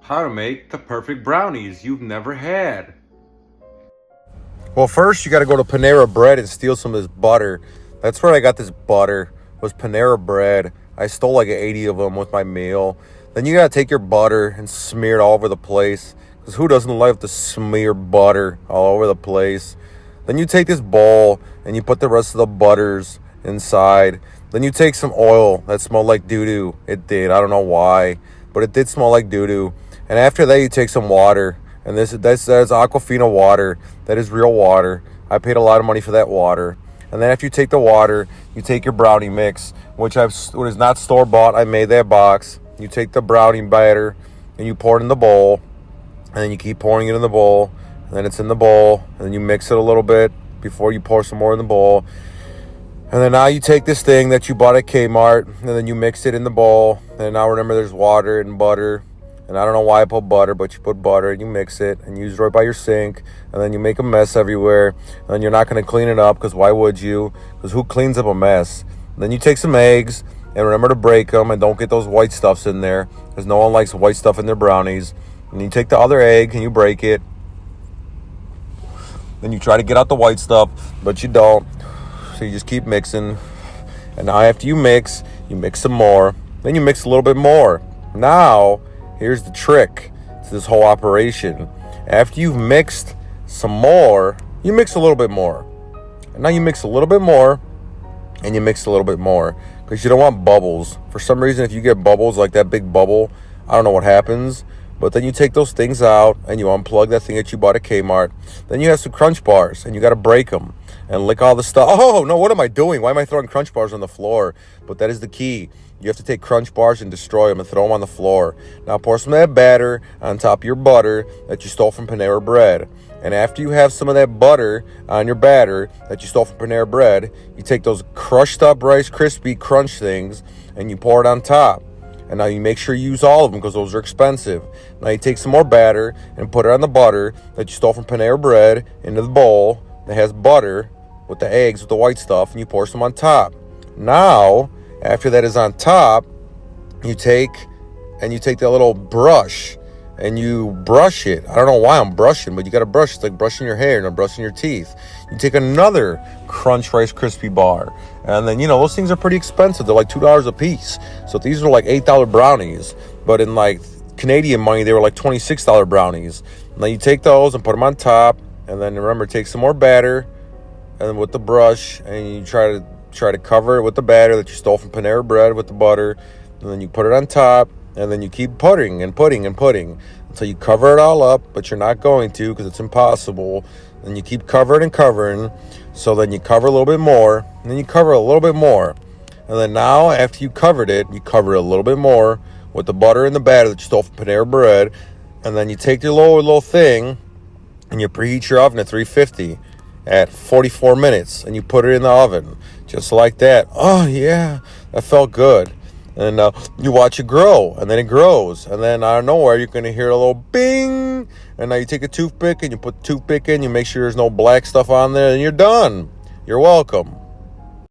How to make the perfect brownies you've never had. Well, first you got to go to Panera Bread and steal some of this butter. That's where I got this butter, was Panera Bread. I stole like 80 of them with my meal. Then you got to take your butter and smear it all over the place. Because who doesn't love to smear butter all over the place? Then you take this bowl and you put the rest of the butters inside. Then you take some oil that smelled like doo-doo. It did. I don't know why, but it did smell like doo-doo. And after that, you take some water. And that's Aquafina water. That is real water. I paid a lot of money for that water. And then after you take the water, you take your brownie mix, which is not store-bought. I made that box. You take the brownie batter and you pour it in the bowl. And then you keep pouring it in the bowl. And then it's in the bowl. And then you mix it a little bit before you pour some more in the bowl. And then now you take this thing that you bought at Kmart. And then you mix it in the bowl. And now remember there's water and butter. And I don't know why I put butter, but you put butter and you mix it and use it right by your sink. And then you make a mess everywhere. And you're not going to clean it up because why would you? Because who cleans up a mess? And then you take some eggs and remember to break them and don't get those white stuffs in there because no one likes white stuff in their brownies. And you take the other egg and you break it. Then you try to get out the white stuff, but you don't. So you just keep mixing. And now after you mix some more. Then you mix a little bit more. Now, here's the trick to this whole operation. After you've mixed some more, you mix a little bit more. And now you mix a little bit more, and you mix a little bit more. Because you don't want bubbles. For some reason, if you get bubbles like that big bubble, I don't know what happens. But then you take those things out, and you unplug that thing that you bought at Kmart. Then you have some Crunch Bars, and you got to break them. And lick all the stuff. Oh, no, what am I doing? Why am I throwing Crunch Bars on the floor? But that is the key. You have to take Crunch Bars and destroy them and throw them on the floor. Now pour some of that batter on top of your butter that you stole from Panera Bread. And after you have some of that butter on your batter that you stole from Panera Bread, you take those crushed up Rice Krispie Crunch things and you pour it on top. And now you make sure you use all of them because those are expensive. Now you take some more batter and put it on the butter that you stole from Panera Bread into the bowl that has butter with the eggs with the white stuff, and you pour some on top. Now, after that is on top, you take that little brush and you brush it. I don't know why I'm brushing, but you got to brush. It's like brushing your hair, not brushing your teeth. You take another Crunch Rice Krispie bar, and then those things are pretty expensive. They're like $2 a piece. So these are like $8 brownies, but in like Canadian money, they were like $26 brownies. Now you take those and put them on top, and then remember, take some more batter, and with the brush, and you try to cover it with the batter that you stole from Panera Bread with the butter, and then you put it on top, and then you keep putting until you cover it all up, but you're not going to because it's impossible. And you keep covering and covering. So then you cover a little bit more, and then you cover a little bit more. And then now, after you covered it, you cover it a little bit more with the butter and the batter that you stole from Panera Bread. And then you take your little thing, and you preheat your oven at 350 at 44 minutes, and you put it in the oven, just like that. Oh, yeah, that felt good. And you watch it grow, and then it grows. And then out of nowhere, you're going to hear a little bing. And now you take a toothpick, and you put the toothpick in. You make sure there's no black stuff on there, and you're done. You're welcome.